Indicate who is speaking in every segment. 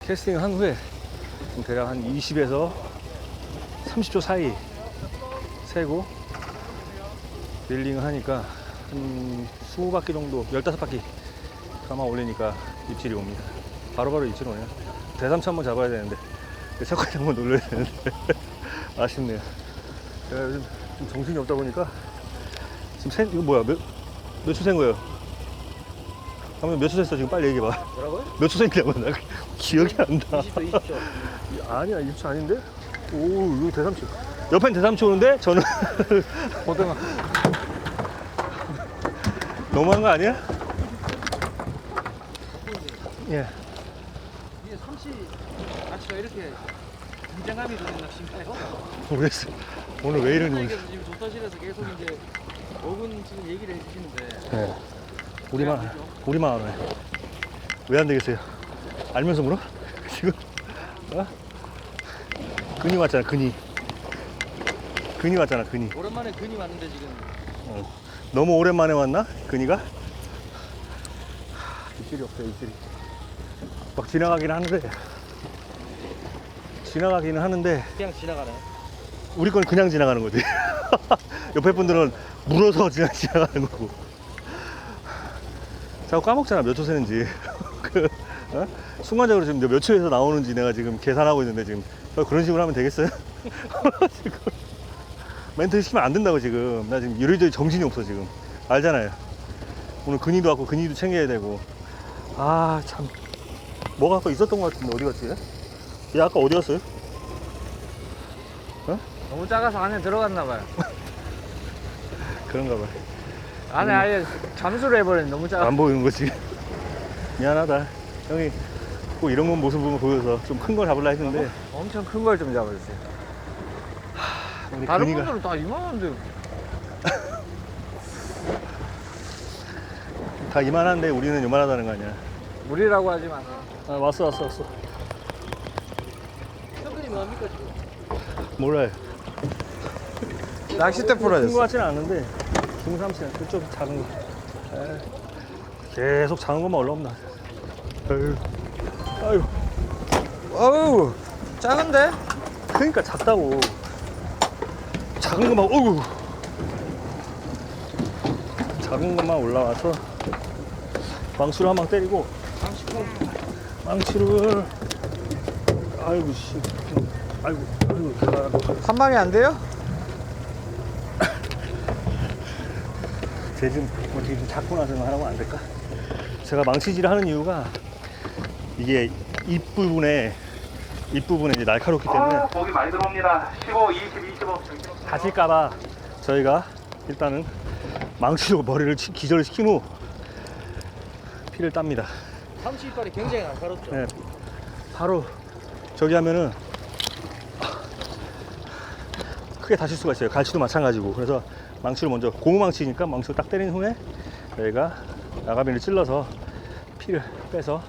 Speaker 1: 캐스팅 한 후에 대략 한 20에서 30초 사이 세고 릴링을 하니까 한 20바퀴 정도, 15바퀴 감아 올리니까 입질이 옵니다. 바로바로 입질 오네요. 대삼치 한번 잡아야 되는데, 샷까지 한번 놀려야 되는데 아쉽네요. 제가 요즘 좀 정신이 없다 보니까 지금 이거 뭐야, 몇 초 센 거예요? 한번 몇 초 셌어 지금? 빨리 얘기해봐.
Speaker 2: 뭐라고요?
Speaker 1: 몇 초 센냐고. 나 기억이 안 나.
Speaker 2: 20초 20초
Speaker 1: 아니야, 20초 아닌데? 오, 이거 대삼치. 옆엔 대삼치 오는데 저는
Speaker 2: 고등어.
Speaker 1: 너무한 거 아니야? 예.
Speaker 2: 이게 삼치 낚시가 이렇게 긴장감이 드는 낚시인가요?
Speaker 1: 모르겠어. 오늘 왜 이러니?
Speaker 2: 선생님께서 지금 조사실에서 계속 이제 5분 지금 얘기를 해주시는데
Speaker 1: 네. 우리만 안 해. 왜 안 되겠어요? 알면서 물어? 지금? 어? 근이 왔잖아, 근이. 근이 왔잖아, 근이.
Speaker 2: 오랜만에 근이 왔는데 지금
Speaker 1: 너무 오랜만에 왔나? 근이가? 입질이 없어요, 입질이. 막 지나가기는 하는데
Speaker 2: 그냥 지나가네.
Speaker 1: 우리 건 그냥 지나가는 거지. 옆에 분들은 물어서 지나가는 거고. 자꾸 까먹잖아, 몇 초 세는지. 어? 순간적으로 지금 몇 초에서 나오는지 내가 지금 계산하고 있는데 지금 그런 식으로 하면 되겠어요? 지금 멘트 시키면 안 된다고 지금. 나 지금 이리저리 정신이 없어 지금. 알잖아요. 오늘 근이도 왔고 근이도 챙겨야 되고. 아 참, 뭐가 아까 있었던 것 같은데 어디 갔지? 얘 아까 어디 갔어요? 어?
Speaker 2: 너무 작아서 안에 들어갔나 봐요.
Speaker 1: 그런가 봐.
Speaker 2: 안에 아예 잠수를 해버렸네. 너무 작아.
Speaker 1: 안 보이는 거지. 미안하다. 형이 꼭 이런 건 모습 보여서 좀 큰 걸 잡으려 했는데
Speaker 2: 엄청 큰 걸 좀 잡아주세요.
Speaker 1: 우리
Speaker 2: 다른
Speaker 1: 근이가
Speaker 2: 분들은 다 이만한데.
Speaker 1: 다 이만한데 우리는 요만하다는 거 아니야.
Speaker 2: 물이라고 하지 마세요.
Speaker 1: 아, 왔어.
Speaker 2: 형들이 뭐합니까 지금?
Speaker 1: 몰라요.
Speaker 2: 낚싯대
Speaker 1: 큰 거
Speaker 2: 풀어졌어.
Speaker 1: 같지는 않은데 중삼치 그쪽 작은 거. 에이, 계속 작은 것만 올라옵니다. 아유,
Speaker 2: 어우 작은데?
Speaker 1: 그러니까 작다고. 작은 것만, 어우, 작은 것만 올라와서 망치로 한 방 때리고, 망치를, 아이고 씨, 아이고
Speaker 2: 한 방에 안 돼요?
Speaker 1: 쟤 좀 어떻게 좀 잡고 나서 하라고 안 될까? 제가 망치질을 하는 이유가 이게 입부분에 이제 날카롭기 때문에
Speaker 3: 고기 많이 들어옵니다. 15, 20, 25.
Speaker 1: 다칠까봐 저희가 일단은 망치로 머리를 기절을 시킨 후 피를 땁니다.
Speaker 2: 삼치 이빨이 굉장히 날카롭죠.
Speaker 1: 네, 바로 저기 하면은 크게 다칠 수가 있어요. 갈치도 마찬가지고. 그래서 망치를 먼저, 고무망치니까 망치로 딱 때린 후에 저희가 나가비를 찔러서 피를 빼서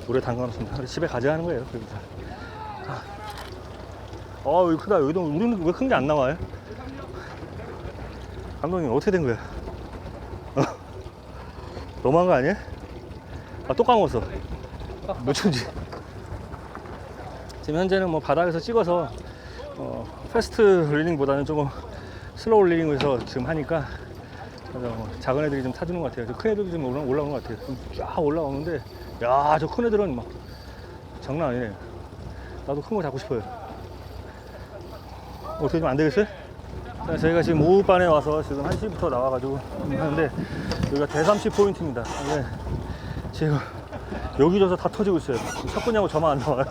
Speaker 1: 물에 담가놓습니다. 집에 가져가는 거예요. 그러니까. 여기 크다. 여기도 우리는 왜 큰 게 안 나와요? 감독님 어떻게 된 거야? 너무한 거 아니야? 또 까먹었어. 몇 초인지. 지금 현재는 뭐 바닥에서 찍어서 패스트 릴링보다는 조금 슬로우 릴링에서 지금 하니까 작은 애들이 좀 타주는 것 같아요. 큰 애들도 좀 올라오는 것 같아요. 쫙 올라오는데, 야, 저 큰 애들은 막 장난 아니네. 나도 큰 거 잡고 싶어요. 어떻게 좀 안 되겠어요? 저희가 지금 오후반에 와서 지금 1시부터 나와가지고 하는데, 여기가 대삼치 포인트입니다. 근데 지금 여기저기서 다 터지고 있어요. 척근냐고 저만 안 나와요.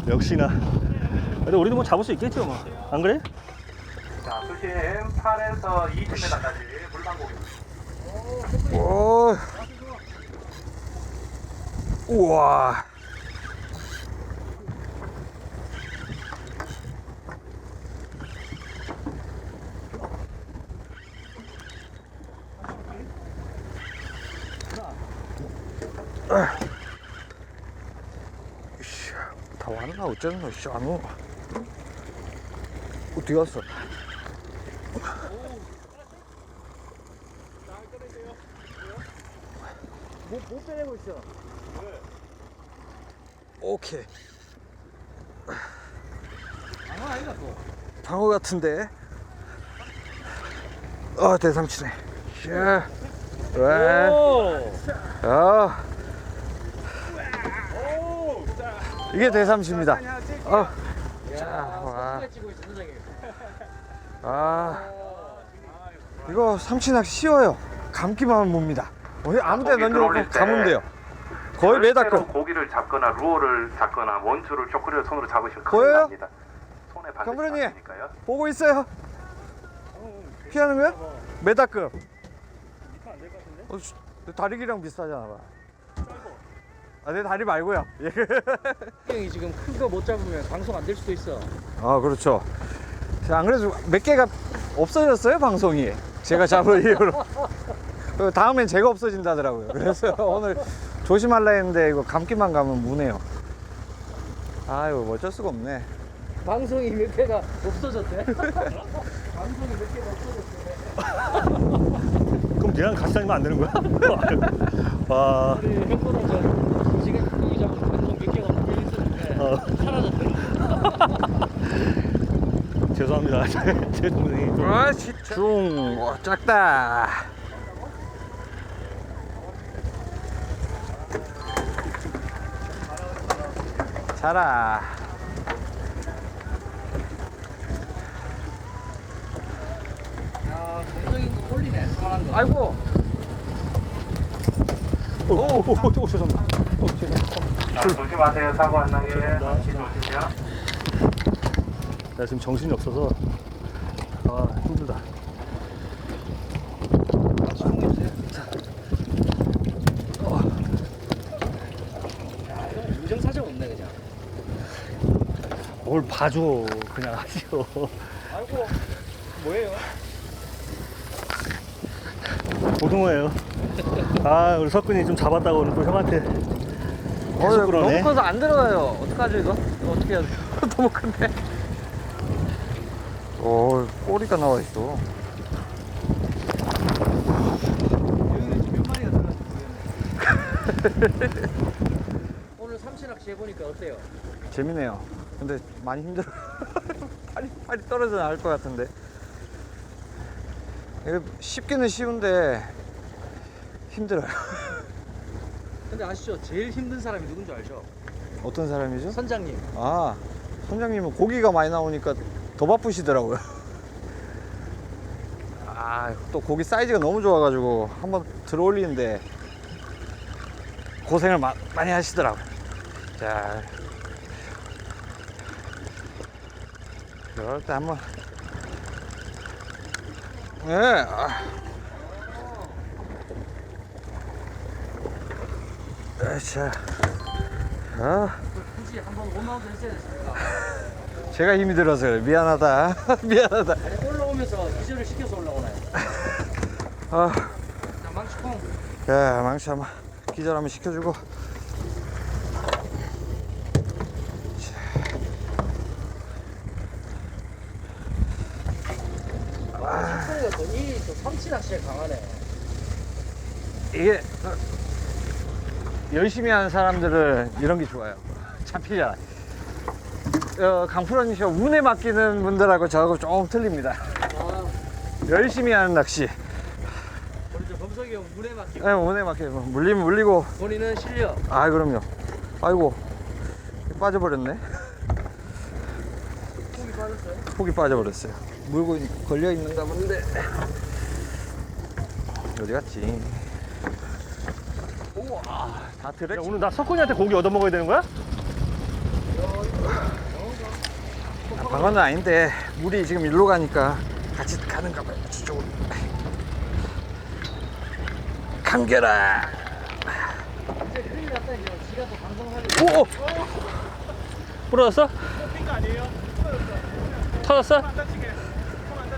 Speaker 1: 역시나. 근데 우리도 뭐 잡을 수 있겠죠, 뭐. 안 그래?
Speaker 3: 자, 수심 8에서 20m까지 물방고기입니다.
Speaker 2: 오. 우와. 다 왔나 어쩌나 씨 안 와. 어디 갔어? 못 빼내고 있어.
Speaker 4: 오케이.
Speaker 2: 방어 아이가 또.
Speaker 4: 방어 같은데. 대삼치네. 샤. 왜?
Speaker 2: 오.
Speaker 4: 이게 대삼치입니다.
Speaker 2: 자,
Speaker 4: 와.
Speaker 2: 사진을 찍고 있어 선생님.
Speaker 4: 이거 삼치 낚시 쉬워요. 감기만 하면 뭡니다. 아무 데나
Speaker 3: 고기
Speaker 4: 던져놓고
Speaker 3: 들어올릴 때
Speaker 4: 감으면 돼요. 거의
Speaker 3: 절대로
Speaker 4: 매다급.
Speaker 3: 고기를 잡거나 루어를 잡거나 원줄을 초크를 손으로 잡으시면
Speaker 4: 보여요?
Speaker 3: 큰일 납니다. 손에 반드시
Speaker 4: 감독님.
Speaker 3: 닿으니까요.
Speaker 4: 보고 있어요. 피하는 거야? 매다급. 내 다리 길이랑 비슷하잖아. 봐. 내 다리 말고요.
Speaker 2: 형이 지금 큰 거 못 잡으면 방송 안 될 수도 있어.
Speaker 4: 그렇죠. 안 그래도 몇 개가 없어졌어요, 방송이. 제가 잡을 이후로. 다음엔 제가 없어진다더라고요. 그래서 오늘 조심하려 했는데 이거 감기만 가면 무네요. 아유, 어쩔 수가 없네.
Speaker 2: 방송이 몇 개가 없어졌대. 방송이 몇 개가 없어졌대.
Speaker 1: 그럼 얘랑 같이 다니면 안 되는 거야? 와.
Speaker 2: 우리 형보다 저 지금 고기 잡은 방송 몇 개가 없게 있었는데 사라졌대.
Speaker 1: 죄송합니다. 제 동생이 좀
Speaker 4: 작다. 자라.
Speaker 2: 야, 감독이 올리네. 잘한 거. 아이고.
Speaker 1: 죄송합니다.
Speaker 3: 자, 조심하세요. 사고 안 나게. 조심요.
Speaker 1: 나 지금 정신이 없어서 힘들다.
Speaker 2: 인정사정 없네 그냥.
Speaker 1: 뭘 봐줘. 그냥 하시오.
Speaker 2: 아이고. 뭐예요?
Speaker 1: 고등어예요. 우리 석근이 좀 잡았다고 오늘 또 형한테 계속 그러네.
Speaker 4: 너무 커서 안 들어가요. 어떡하죠, 이거? 어떻게 해야 돼? 너무 큰데? 꼬리가 나와 있어.
Speaker 2: 여기는 지금 몇 마리가 들어갔지? 오늘 삼치 낚시 해보니까 어때요?
Speaker 4: 재밌네요. 근데 많이 힘들어. 팔이 떨어져 나갈 것 같은데. 이거 쉽기는 쉬운데 힘들어요.
Speaker 2: 근데 아시죠? 제일 힘든 사람이 누군지 알죠?
Speaker 4: 어떤 사람이죠?
Speaker 2: 선장님.
Speaker 4: 선장님은 고기가 많이 나오니까 더 바쁘시더라고요. 또 고기 사이즈가 너무 좋아가지고 한번 들어 올리는데 고생을 많이 하시더라고요. 자, 이럴 때 한번 자,
Speaker 2: 굳이 한번 올라오게 했어야 됐습니다.
Speaker 4: 제가 힘이 들어서 그래. 미안하다. 미안하다.
Speaker 2: 아니 올라오면서 기절을 시켜서 올라오나요? 자, 망치콩.
Speaker 4: 야, 망치 한번 기절 한번 시켜주고.
Speaker 2: 식성이가 거의 또 삼치 낚시에 강하네.
Speaker 4: 이게 열심히 하는 사람들은 이런 게 좋아요. 잡히잖아. 강프로님 씨가 운에 맡기는 분들하고 저하고 조금 틀립니다. 열심히 하는 낚시.
Speaker 2: 우리 저 범석이 형 물에 맡기고
Speaker 4: 운에 맡기고 물리면 물리고.
Speaker 2: 본인은 실력.
Speaker 4: 그럼요. 아이고, 빠져버렸네.
Speaker 2: 폭이 빠졌어요?
Speaker 4: 폭이 빠져버렸어요. 물고 걸려 있는가 본데. 어디 갔지? 우와, 다
Speaker 1: 야,
Speaker 4: 들었지.
Speaker 1: 오늘 나 석근이한테 고기 얻어 먹어야 되는 거야?
Speaker 4: 방어는 아닌데 물이 지금 일로 가니까 같이 가는가 봐요. 저쪽으로. 감겨라.
Speaker 2: 이제 큰일 났다 이제. 지가 또 방송하려고.
Speaker 4: 오!
Speaker 1: 부러졌어? 터졌어?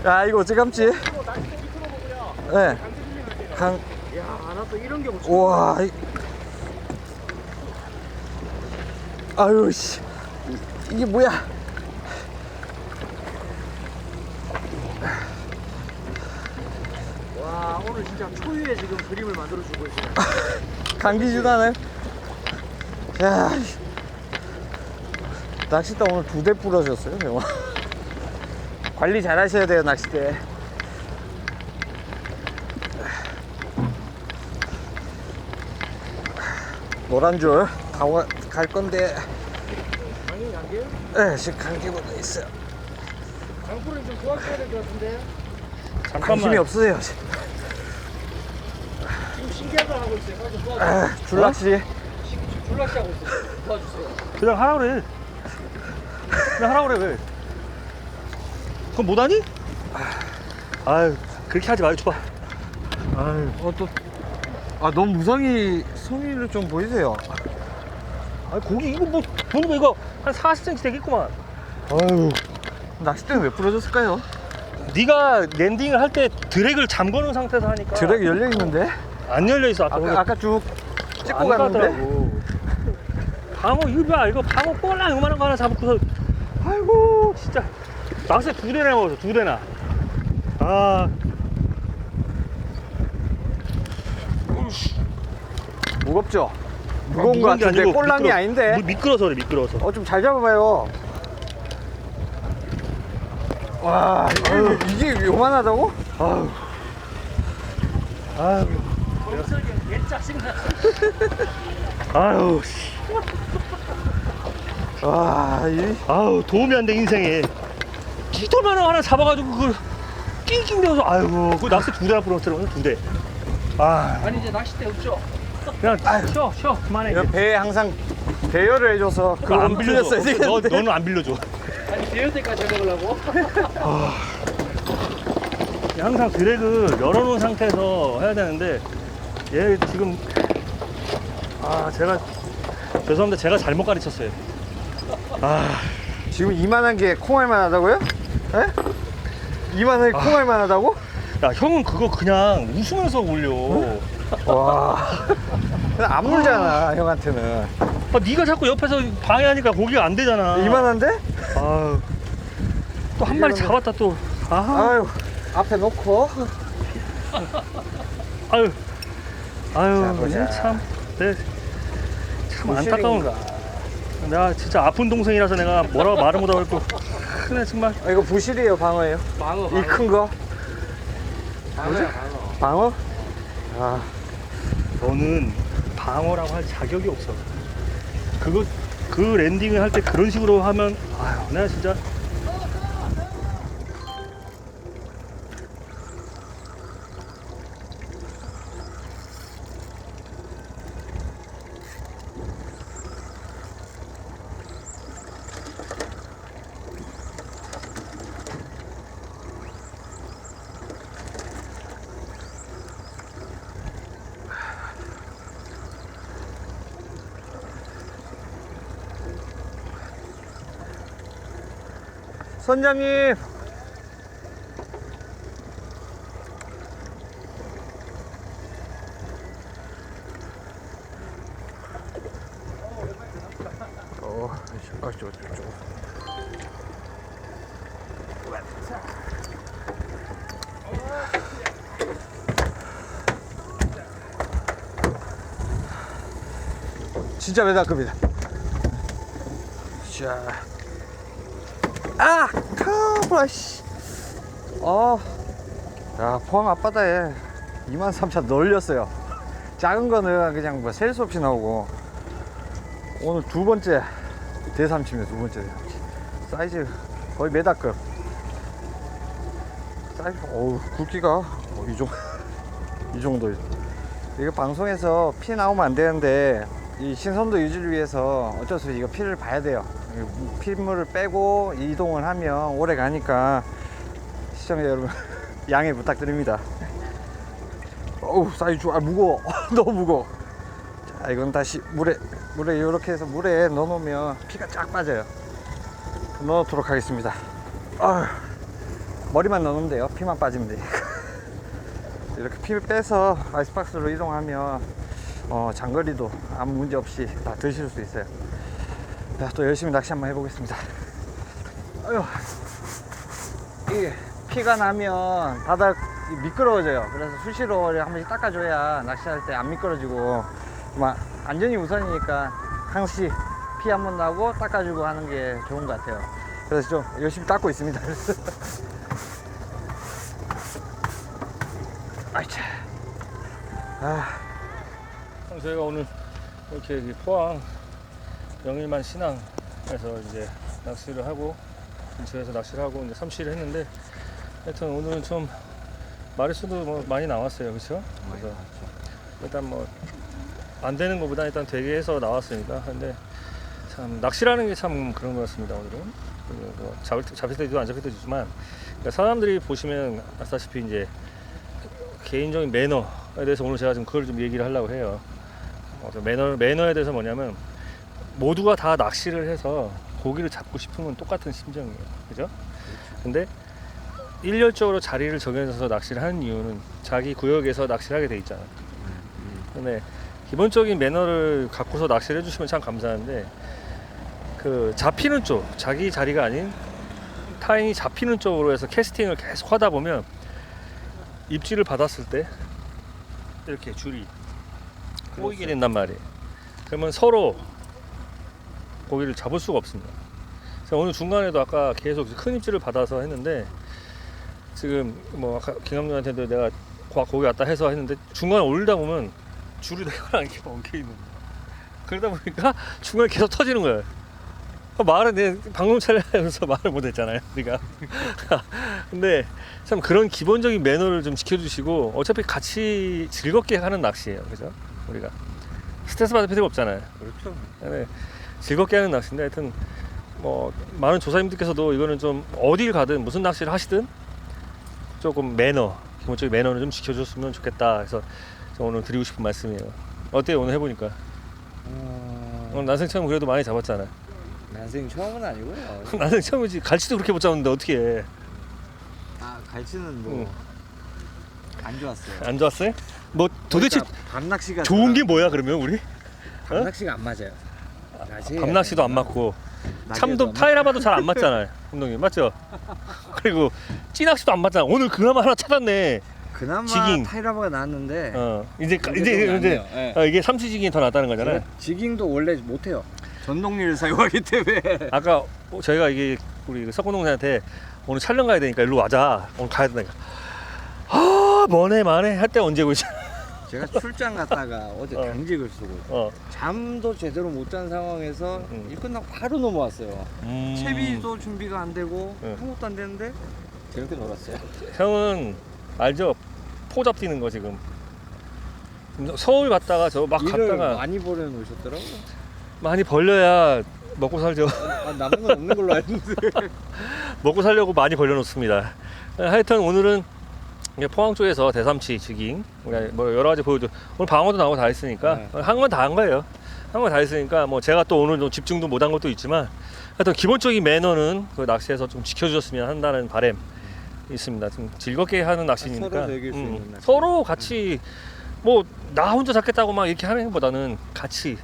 Speaker 4: 야, 이거 어찌 감지? 네.
Speaker 2: 야, 나 또 이런 게 못.
Speaker 4: 우와. 아유, 씨. 이게 뭐야?
Speaker 2: 와, 오늘 진짜 초유의 지금 그림을 만들어 주고 있어요.
Speaker 4: 감기지도 않아요? 야, 낚싯대 오늘 2대 부러졌어요, 형. 관리 잘 하셔야 돼요, 낚싯대. 노란 줄 갈 건데.
Speaker 2: 당연히 안 돼요?
Speaker 4: 네, 지금 감기보다 있어요.
Speaker 2: 장소를 좀 도와줘야 될 것 같은데.
Speaker 4: 관심이 없으세요.
Speaker 2: 지금 신기하다 하고 있어요. 가서 도와주세요.
Speaker 4: 줄낚시.
Speaker 2: 줄낚시 하고 있어요. 도와주세요.
Speaker 1: 그냥 하라 그래. 그냥 하라 그래 왜? 그럼 못하니? 아유 그렇게 하지 마요 줘봐. 아유
Speaker 4: 너무 무성의 성의를 좀 보이세요.
Speaker 1: 아 고기 이거 뭐 보는 거 이거 한 40cm 되겠구만.
Speaker 4: 아유, 낚싯대는 왜 부러졌을까요?
Speaker 1: 네가 랜딩을 할 때 드랙을 잠궈놓은 상태에서 하니까
Speaker 4: 드랙이 열려 있는데.
Speaker 1: 안 열려 있어.
Speaker 4: 아까 쭉 찍고
Speaker 1: 안
Speaker 4: 갔는데.
Speaker 1: 가더라고. 방어 이거 봐 이거 방어 꼴랑 요만한 거 하나 잡고서 아이고 진짜 낚시 2대나 먹었어 2대나. 아
Speaker 4: 무겁죠? 무거운 거
Speaker 1: 게
Speaker 4: 같은데
Speaker 1: 아니고
Speaker 4: 꼴랑이 아닌데.
Speaker 1: 미끄러서 그래 미끄러서.
Speaker 4: 좀 잘 잡아봐요. 와, 이게 요만하다고?
Speaker 1: 아유 아유
Speaker 2: 벌써 얘 짜증나.
Speaker 1: 아유 씨.
Speaker 4: 와,
Speaker 1: 아우 도움이 안 돼 인생에. 깃털만한 거 하나 잡아가지고 그걸 낑낑 대어서 아이고 그 낚시 2대나 부러뜨려 2대. 아
Speaker 2: 아니 이제 낚싯대 없죠?
Speaker 1: 그냥 쉬어 그만해.
Speaker 4: 이거 배에 항상 대여를 해줘서
Speaker 1: 그거 안
Speaker 4: 그거
Speaker 1: 빌려줘.
Speaker 4: 틀렸어야 되겠는데.
Speaker 1: 너는 안 빌려줘.
Speaker 2: 아니 대여 때까지 해먹으려고?
Speaker 1: 항상 드랙을 열어놓은 상태에서 해야 되는데 얘 지금 제가 죄송합니다. 제가 잘못 가르쳤어요.
Speaker 4: 지금 이만한 게 콩알만 하다고요? 에? 이만한 게 콩알만 하다고?
Speaker 1: 야 형은 그거 그냥 웃으면서 올려.
Speaker 4: 와, 그냥 안 물잖아 형한테는.
Speaker 1: 네가 자꾸 옆에서 방해하니까 고기가 안 되잖아.
Speaker 4: 이만한데?
Speaker 1: 아유 또 한 마리 잡았다 또.
Speaker 4: 아유, 앞에 놓고.
Speaker 1: 아유
Speaker 4: 자, 보자.
Speaker 1: 참 안타까운. 내가 진짜 아픈 동생이라서 내가 뭐라고 말을 못하고 있고. 그래 정말.
Speaker 4: 이거 부실이에요, 방어예요?
Speaker 2: 방어.
Speaker 4: 이 큰 거?
Speaker 2: 방어야
Speaker 4: 방어?
Speaker 2: 방어.
Speaker 1: 너는 방어라고 할 자격이 없어. 그 랜딩을 할 때 그런 식으로 하면 아유 내가 진짜.
Speaker 4: 선장님. 진짜 메다급이다. 자. 카브라씨. 야, 포항 앞바다에 23,000 널렸어요. 작은 거는 그냥 뭐 셀 수 없이 나오고, 오늘 2번째 대삼치입니다. 2번째 대삼치. 사이즈 거의 메다급. 사이즈, 굵기가 이 정도. 이거 방송에서 피 나오면 안 되는데, 이 신선도 유지를 위해서 어쩔 수 없이 이거 피를 봐야 돼요. 핏물을 빼고 이동을 하면 오래 가니까 시청자 여러분 양해 부탁드립니다. 어우, 사이즈 좋아. 무거워. 너무 무거워. 자, 이건 다시 물에 이렇게 해서 물에 넣어 놓으면 피가 쫙 빠져요. 넣도록 하겠습니다. 머리만 넣으면 돼요. 피만 빠지면 돼요. 이렇게 피를 빼서 아이스박스로 이동하면 장거리도 아무 문제 없이 다 드실 수 있어요. 자, 또 열심히 낚시 한번 해보겠습니다. 아유, 이게 피가 나면 바닥 미끄러워져요. 그래서 수시로 한 번씩 닦아줘야 낚시할 때 안 미끄러지고, 안전이 우선이니까 항시 피 한 번 나고 닦아주고 하는 게 좋은 것 같아요. 그래서 좀 열심히 닦고 있습니다. 아이차.
Speaker 1: 저희가 오늘 이렇게 여기 포항 영일만 신항에서 이제 낚시를 하고 근처에서 낚시를 하고 이제 삼시를 했는데 하여튼 오늘은 좀 마리수도 뭐 많이 나왔어요, 그렇죠? 그래서 일단 뭐 안 되는 것보다 일단 되게 해서 나왔으니까. 근데 참 낚시라는 게 참 그런 것 같습니다. 오늘은 뭐 잡힐 때도 안 잡힐 때도 있지만 그러니까 사람들이 보시면 아시다시피 이제 개인적인 매너에 대해서 오늘 제가 좀 그걸 좀 얘기를 하려고 해요. 매너에 대해서 뭐냐면 모두가 다 낚시를 해서 고기를 잡고 싶은 건 똑같은 심정이에요, 그죠? 근데 일렬적으로 자리를 정해서 낚시를 하는 이유는 자기 구역에서 낚시를 하게 돼 있잖아요. 근데 기본적인 매너를 갖고서 낚시를 해주시면 참 감사한데 그 잡히는 쪽, 자기 자리가 아닌 타인이 잡히는 쪽으로 해서 캐스팅을 계속 하다 보면 입질을 받았을 때 이렇게 줄이 꼬이게 된단 말이에요. 그러면 서로 고기를 잡을 수가 없습니다. 그래서 오늘 중간에도 아까 계속 큰 입질을 받아서 했는데 지금 뭐 아까 김감독한테도 내가 고기 왔다 해서 했는데 중간에 올리다 보면 줄이 내가 이렇게 엉켜 있는 거야. 그러다 보니까 중간에 계속 터지는 거예요. 말은 내 방송 촬영하면서 말을 못했잖아요, 우리가. 근데 참 그런 기본적인 매너를 좀 지켜주시고 어차피 같이 즐겁게 하는 낚시예요, 그죠? 우리가 스트레스 받을 필요가 없잖아요.
Speaker 4: 그렇죠.
Speaker 1: 네, 즐겁게 하는 낚시인데 하여튼 뭐 많은 조사님들께서도 이거는 좀 어딜 가든 무슨 낚시를 하시든 조금 기본적인 매너를 좀 지켜줬으면 좋겠다 해서 오늘 드리고 싶은 말씀이에요. 어때요, 오늘 해보니까? 오늘 난생 처음 그래도 많이 잡았잖아.
Speaker 4: 난생 처음은 아니고요.
Speaker 1: 난생 처음이지. 갈치도 그렇게 못 잡았는데 어떻게 해?
Speaker 4: 갈치는
Speaker 1: 응.
Speaker 4: 안 좋았어요.
Speaker 1: 안 좋았어요? 뭐 도대체
Speaker 4: 밤낚시가
Speaker 1: 좋은 게 뭐야 그러면 우리?
Speaker 4: 밤낚시가 안 맞아요.
Speaker 1: 밤낚시도 안 맞고 참도
Speaker 4: 낮에도
Speaker 1: 타이라바도 잘 안 맞잖아요, 감독님. 맞죠? 그리고 찌낚시도 안 맞잖아. 오늘 그나마 하나 찾았네.
Speaker 4: 그나마
Speaker 1: 지깅.
Speaker 4: 타이라바가 나왔는데
Speaker 1: 이제
Speaker 4: 네.
Speaker 1: 이게 삼시지깅이 더 낫다는 거잖아요.
Speaker 4: 지깅도 원래 못해요. 전동리를 사용하기 때문에.
Speaker 1: 아까 저희가 이게 우리 석훈동생한테 오늘 촬영 가야 되니까 일로 와자. 오늘 가야 된다니까. 뭐네 할 때 언제 오지?
Speaker 4: 제가 출장 갔다가 어제 당직을 쓰고 잠도 제대로 못 잔 상황에서 일 끝나고 바로 넘어왔어요. 채비도 준비가 안 되고 아무것도 안 되는데 재밌게 놀았어요.
Speaker 1: 형은 알죠? 포잡 뛰는 거 지금. 서울 갔다가 저 막
Speaker 4: 일을
Speaker 1: 갔다가
Speaker 4: 많이 벌여놓으셨더라고요.
Speaker 1: 많이 벌려야 먹고 살죠.
Speaker 4: 남은 건 없는 걸로 알는데.
Speaker 1: 먹고 살려고 많이 벌려놓습니다. 하여튼 오늘은 포항 쪽에서 대삼치 지깅 뭐 여러 가지 보여줘. 오늘 방어도 나오고 다 했으니까 한 건 다 한 거예요. 한 건 다 했으니까 뭐 제가 또 오늘 좀 집중도 못한 것도 있지만 하여튼 기본적인 매너는 그 낚시에서 좀 지켜주셨으면 한다는 바람 있습니다. 좀 즐겁게 하는 낚시니까
Speaker 4: 서로 즐길 수 있는 낚시.
Speaker 1: 서로 같이 뭐 나 혼자 잡겠다고 막 이렇게 하는 것보다는 같이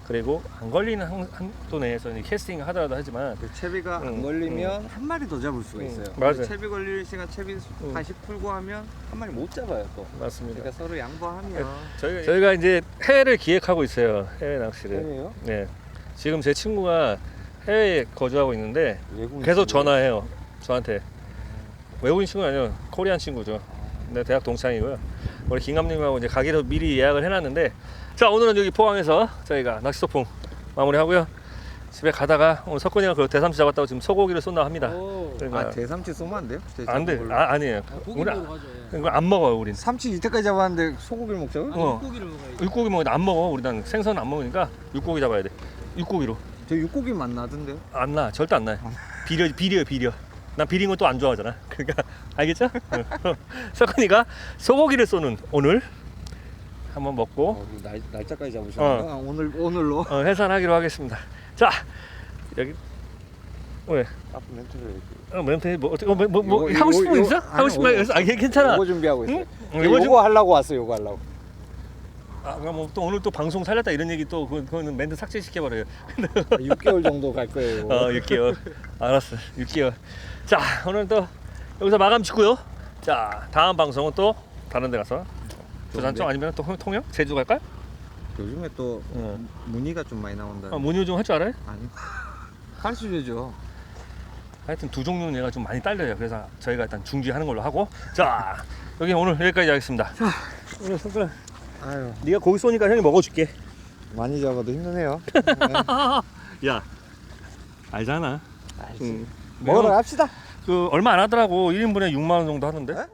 Speaker 1: 그리고 안 걸리는 한도 내에서 캐스팅 하더라도 하지만
Speaker 4: 그 채비가 안 걸리면 한 마리 더 잡을 수가 있어요.
Speaker 1: 맞아요.
Speaker 4: 채비 걸릴 시간 채비 다시 풀고 하면 한 마리 못 잡아요 또.
Speaker 1: 맞습니다.
Speaker 4: 그러니까 서로 양보하면.
Speaker 1: 저희가 이제 해외를 기획하고 있어요. 해외 낚시를.
Speaker 4: 해외요?
Speaker 1: 네. 지금 제 친구가 해외에 거주하고 있는데
Speaker 4: 외국인
Speaker 1: 계속
Speaker 4: 친구예요?
Speaker 1: 전화해요. 저한테. 외국인 친구는 아니요. 코리안 친구죠. 네, 대학 동창이고요. 우리 김감님하고 이제 가기로 미리 예약을 해놨는데 자, 오늘은 여기 포항에서 저희가 낚시 소풍 마무리하고요. 집에 가다가 오늘 석훈이가 그 대삼치 잡았다고 지금 소고기를 쏜다 합니다. 그러니까
Speaker 4: 대삼치 쏘면 안 돼요?
Speaker 1: 안 돼. 아니에요.
Speaker 2: 고기
Speaker 1: 우리
Speaker 2: 먹으러 가죠. 예.
Speaker 1: 이거 안 먹어요, 우린.
Speaker 4: 삼치 이때까지 잡았는데 소고기를 먹자고요?
Speaker 2: 육고기를 먹어야지.
Speaker 1: 육고기 먹는데 안 먹어. 우리는 생선 안 먹으니까 육고기 잡아야 돼. 육고기로.
Speaker 4: 저 육고기 맛 나던데요?
Speaker 1: 안 나. 절대 안 나요. 비려. 난 비린 건 또 안 좋아하잖아. 그러니까 알겠죠? 석훈이가 소고기를 쏘는 오늘 한번 먹고
Speaker 4: 날짜까지 잡으셨나요? 오늘로?
Speaker 1: 해산하기로 하겠습니다. 자, 여기 왜?
Speaker 4: 앞 멘트를
Speaker 1: 멘트 뭐 하고 싶은 거 있어? 하고 싶은 거 있어? 괜찮아.
Speaker 4: 요거 준비하고 있어요.
Speaker 1: 응?
Speaker 4: 요거 하려고 왔어요. 요거 하려고.
Speaker 1: 그럼 뭐 또 오늘 또 방송 살렸다 이런 얘기 또 그거는 멘트 삭제시켜 버려요.
Speaker 4: 6개월 정도 갈 거예요.
Speaker 1: 6개월. 알았어. 6개월. 자, 오늘 또 여기서 마감 짓고요. 자, 다음 방송은 또 다른 데 가서 부산 쪽 아니면 또 통영? 제주 갈까요?
Speaker 4: 요즘에 또
Speaker 1: 어.
Speaker 4: 무늬가 좀 많이 나온다.
Speaker 1: 아, 문유 좀 할 줄 알아요?
Speaker 4: 아니. 가르쳐줘죠.
Speaker 1: 하여튼 두 종류는 얘가 좀 많이 딸려요. 그래서 저희가 일단 중지하는 걸로 하고 자 여기 오늘 여기까지 하겠습니다. 오늘 손가락
Speaker 4: 아유,
Speaker 1: 네가 고기 쏘니까 형이 먹어줄게.
Speaker 4: 많이 잡아도 힘드네요.
Speaker 1: 야 알잖아.
Speaker 4: 알지. 먹으러 갑시다.
Speaker 1: 그 얼마 안 하더라고. 1인분에 6만 원 정도 하는데.
Speaker 4: 네?